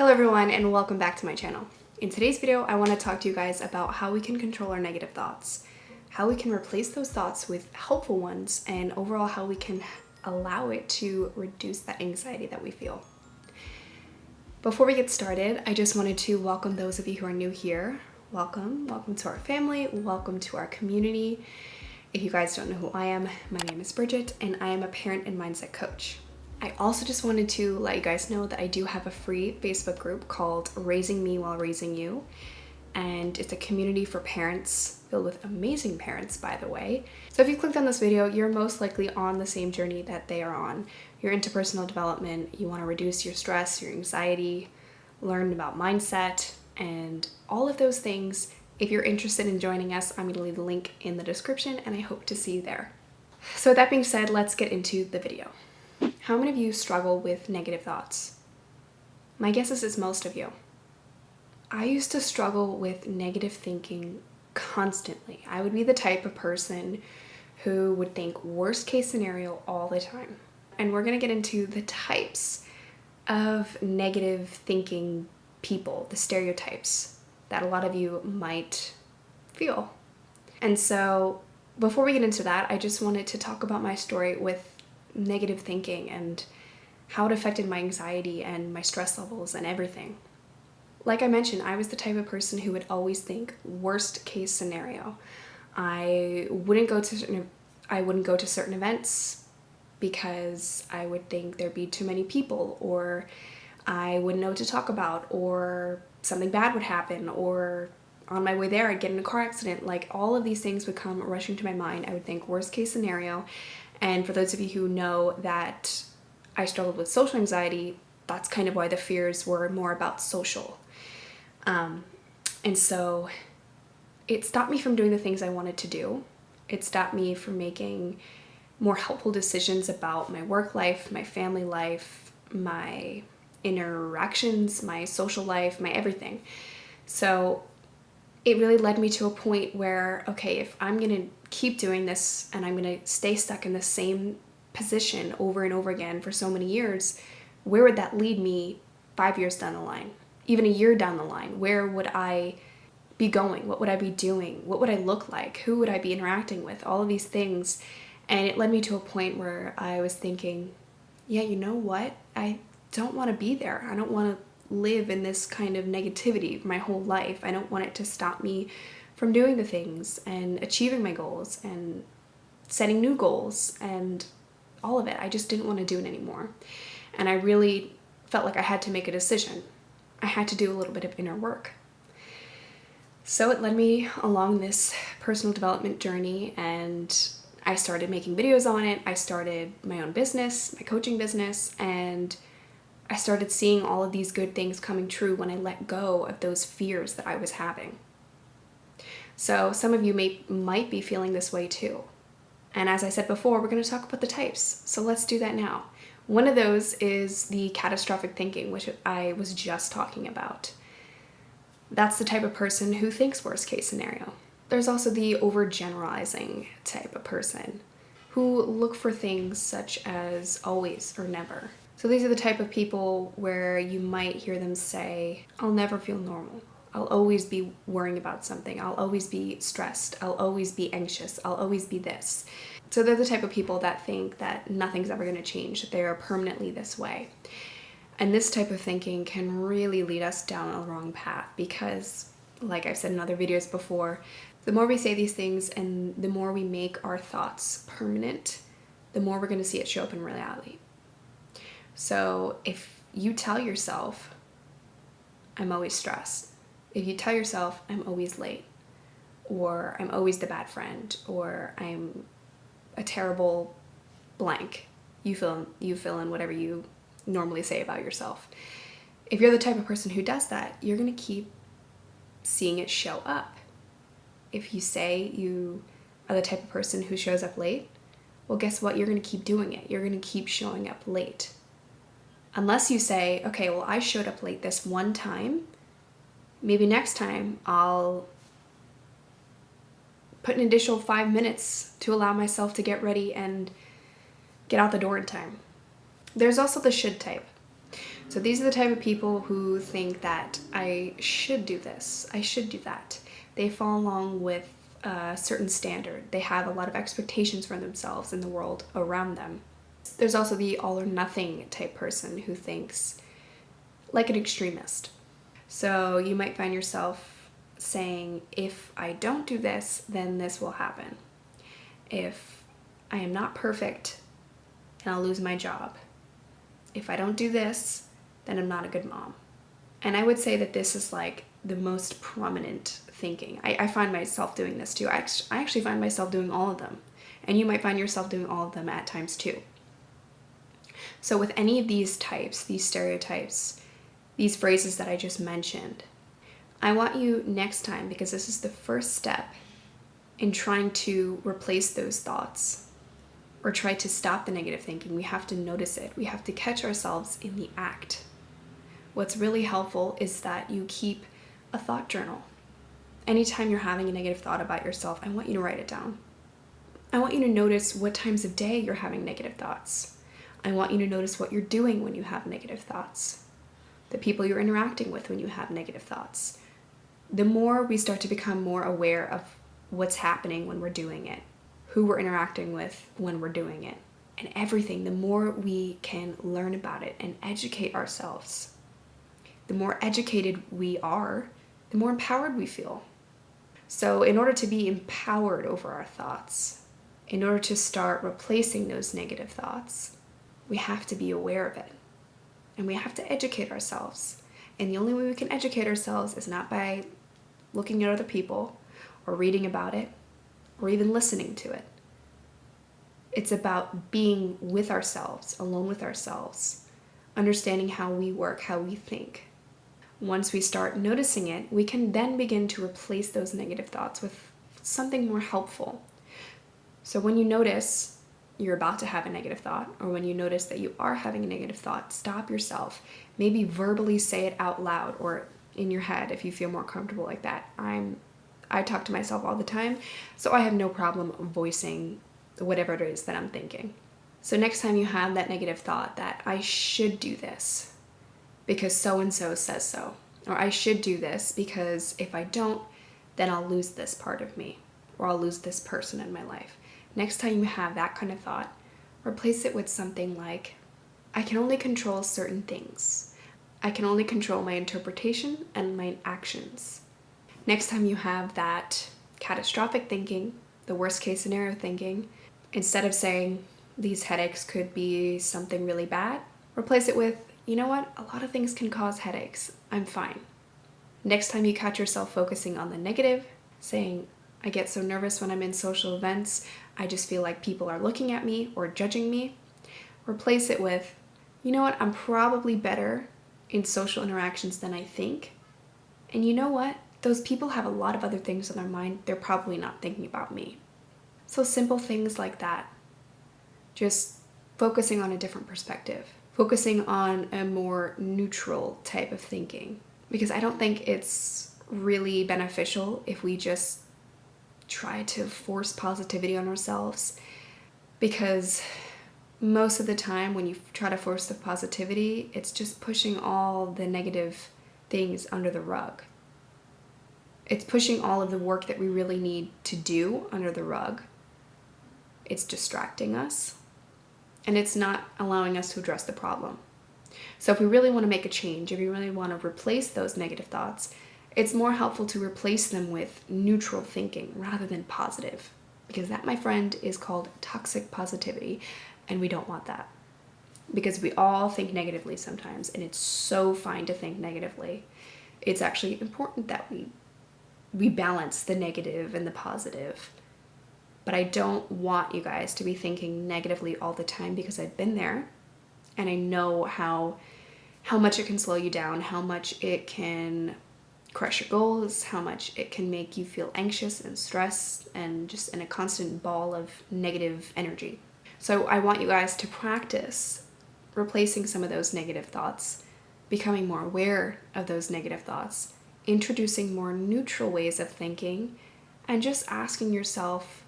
Hello everyone and welcome back to my channel. In today's video, I want to talk to you guys about how we can control our negative thoughts, how we can replace those thoughts with helpful ones, and overall how we can allow it to reduce that anxiety that we feel. Before we get started, I just wanted to welcome those of you who are new here. Welcome to our family, welcome to our community. If you guys don't know who I am, my name is Bridget and I am a parent and mindset coach. I also just wanted to let you guys know that I do have a free Facebook group called Raising Me While Raising You, and it's a community for parents filled with amazing parents, by the way. So if you clicked on this video, you're most likely on the same journey that they are on. You're into personal development, you want to reduce your stress, your anxiety, learn about mindset, and all of those things. If you're interested in joining us, I'm going to leave the link in the description and I hope to see you there. So with that being said, let's get into the video. How many of you struggle with negative thoughts? My guess is it's most of you. I used to struggle with negative thinking constantly. I would be the type of person who would think worst case scenario all the time. And we're going to get into the types of negative thinking people, the stereotypes that a lot of you might feel. And so before we get into that, I just wanted to talk about my story with negative thinking and how it affected my anxiety and my stress levels and everything. Like I mentioned, I was the type of person who would always think worst case scenario. I wouldn't go to certain events because I would think there'd be too many people, or I wouldn't know what to talk about, or something bad would happen, or on my way there I'd get in a car accident. Like, all of these things would come rushing to my mind. I would think worst case scenario. And for those of you who know that I struggled with social anxiety, that's kind of why the fears were more about social. And so it stopped me from doing the things I wanted to do. It stopped me from making more helpful decisions about my work life, my family life, my interactions, my social life, my everything. So it really led me to a point where, okay, if I'm going to keep doing this and I'm going to stay stuck in the same position over and over again for so many years, where would that lead me 5 years down the line? Even a year down the line? Where would I be going? What would I be doing? What would I look like? Who would I be interacting with? All of these things. And it led me to a point where I was thinking, yeah, you know what? I don't want to be there. I don't want to live in this kind of negativity my whole life. I don't want it to stop me from doing the things and achieving my goals and setting new goals and all of it. I just didn't want to do it anymore. And I really felt like I had to make a decision. I had to do a little bit of inner work. So it led me along this personal development journey, and I started making videos on it. I started my own business, my coaching business, and I started seeing all of these good things coming true when I let go of those fears that I was having. So some of you might be feeling this way too. And as I said before, we're going to talk about the types. So let's do that now. One of those is the catastrophic thinking, which I was just talking about. That's the type of person who thinks worst case scenario. There's also the overgeneralizing type of person who look for things such as always or never. So these are the type of people where you might hear them say, I'll never feel normal. I'll always be worrying about something. I'll always be stressed. I'll always be anxious. I'll always be this. So they're the type of people that think that nothing's ever going to change, that they are permanently this way. And this type of thinking can really lead us down a wrong path because, like I've said in other videos before, the more we say these things and the more we make our thoughts permanent, the more we're going to see it show up in reality. So if you tell yourself, I'm always stressed, if you tell yourself, I'm always late, or I'm always the bad friend, or I'm a terrible blank, you fill in whatever you normally say about yourself. If you're the type of person who does that, you're going to keep seeing it show up. If you say you are the type of person who shows up late, well, guess what? You're going to keep doing it. You're going to keep showing up late. Unless you say, okay, well, I showed up late this one time. Maybe next time I'll put an additional 5 minutes to allow myself to get ready and get out the door in time. There's also the should type. So these are the type of people who think that I should do this, I should do that. They fall along with a certain standard. They have a lot of expectations for themselves and the world around them. There's also the all or nothing type person who thinks like an extremist. So you might find yourself saying, if I don't do this, then this will happen. If I am not perfect, then I'll lose my job. If I don't do this, then I'm not a good mom. And I would say that this is like the most prominent thinking. I find myself doing this too. I actually find myself doing all of them. And you might find yourself doing all of them at times too. So with any of these types, these stereotypes, these phrases that I just mentioned, I want you next time, because this is the first step in trying to replace those thoughts or try to stop the negative thinking. We have to notice it. We have to catch ourselves in the act. What's really helpful is that you keep a thought journal. Anytime you're having a negative thought about yourself, I want you to write it down. I want you to notice what times of day you're having negative thoughts. I want you to notice what you're doing when you have negative thoughts. The people you're interacting with when you have negative thoughts. The more we start to become more aware of what's happening when we're doing it, who we're interacting with when we're doing it, and everything, the more we can learn about it and educate ourselves. The more educated we are, the more empowered we feel. So in order to be empowered over our thoughts, in order to start replacing those negative thoughts, we have to be aware of it. And we have to educate ourselves. And the only way we can educate ourselves is not by looking at other people or reading about it or even listening to it. It's about being with ourselves, alone with ourselves, understanding how we work, how we think. Once we start noticing it, we can then begin to replace those negative thoughts with something more helpful. So when you notice you're about to have a negative thought, or when you notice that you are having a negative thought, stop yourself. Maybe verbally say it out loud or in your head if you feel more comfortable like that. I talk to myself all the time, so I have no problem voicing whatever it is that I'm thinking. So next time you have that negative thought that I should do this because so-and-so says so, or I should do this because if I don't, then I'll lose this part of me, or I'll lose this person in my life. Next time you have that kind of thought, replace it with something like, I can only control certain things. I can only control my interpretation and my actions. Next time you have that catastrophic thinking, the worst case scenario thinking, instead of saying these headaches could be something really bad, replace it with, you know what, a lot of things can cause headaches. I'm fine. Next time you catch yourself focusing on the negative, saying, I get so nervous when I'm in social events, I just feel like people are looking at me or judging me. Replace it with, you know what, I'm probably better in social interactions than I think. And you know what, those people have a lot of other things on their mind. They're probably not thinking about me. So simple things like that. Just focusing on a different perspective. Focusing on a more neutral type of thinking. Because I don't think it's really beneficial if we just try to force positivity on ourselves, because most of the time when you try to force the positivity, it's just pushing all the negative things under the rug. It's pushing all of the work that we really need to do under the rug. It's distracting us, and it's not allowing us to address the problem. So if we really want to make a change, if we really want to replace those negative thoughts, it's more helpful to replace them with neutral thinking rather than positive. Because that, my friend, is called toxic positivity, and we don't want that. Because we all think negatively sometimes, and it's so fine to think negatively. It's actually important that we balance the negative and the positive. But I don't want you guys to be thinking negatively all the time, because I've been there, and I know how much it can slow you down, how much it can crush your goals, how much it can make you feel anxious and stressed and just in a constant ball of negative energy. So I want you guys to practice replacing some of those negative thoughts, becoming more aware of those negative thoughts, introducing more neutral ways of thinking, and just asking yourself,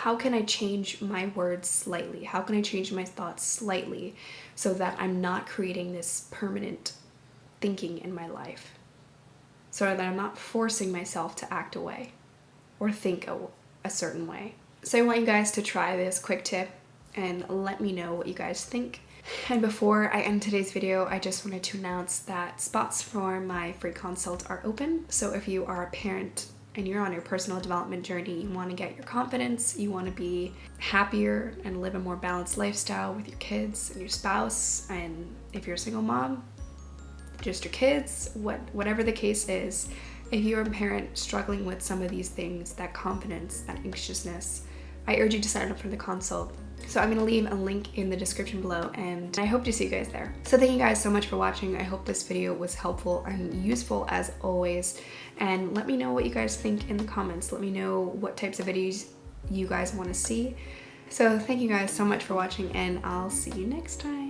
how can I change my words slightly? How can I change my thoughts slightly so that I'm not creating this permanent thinking in my life? So that I'm not forcing myself to act a way or think a certain way. So I want you guys to try this quick tip and let me know what you guys think. And before I end today's video, I just wanted to announce that spots for my free consult are open. So if you are a parent and you're on your personal development journey, you want to get your confidence, you want to be happier and live a more balanced lifestyle with your kids and your spouse, and if you're a single mom, just your kids, whatever the case is, if you're a parent struggling with some of these things, that confidence, that anxiousness, I urge you to sign up for the consult. So I'm going to leave a link in the description below, and I hope to see you guys there. So thank you guys so much for watching. I hope this video was helpful and useful as always. And let me know what you guys think in the comments. Let me know what types of videos you guys want to see. So thank you guys so much for watching, and I'll see you next time.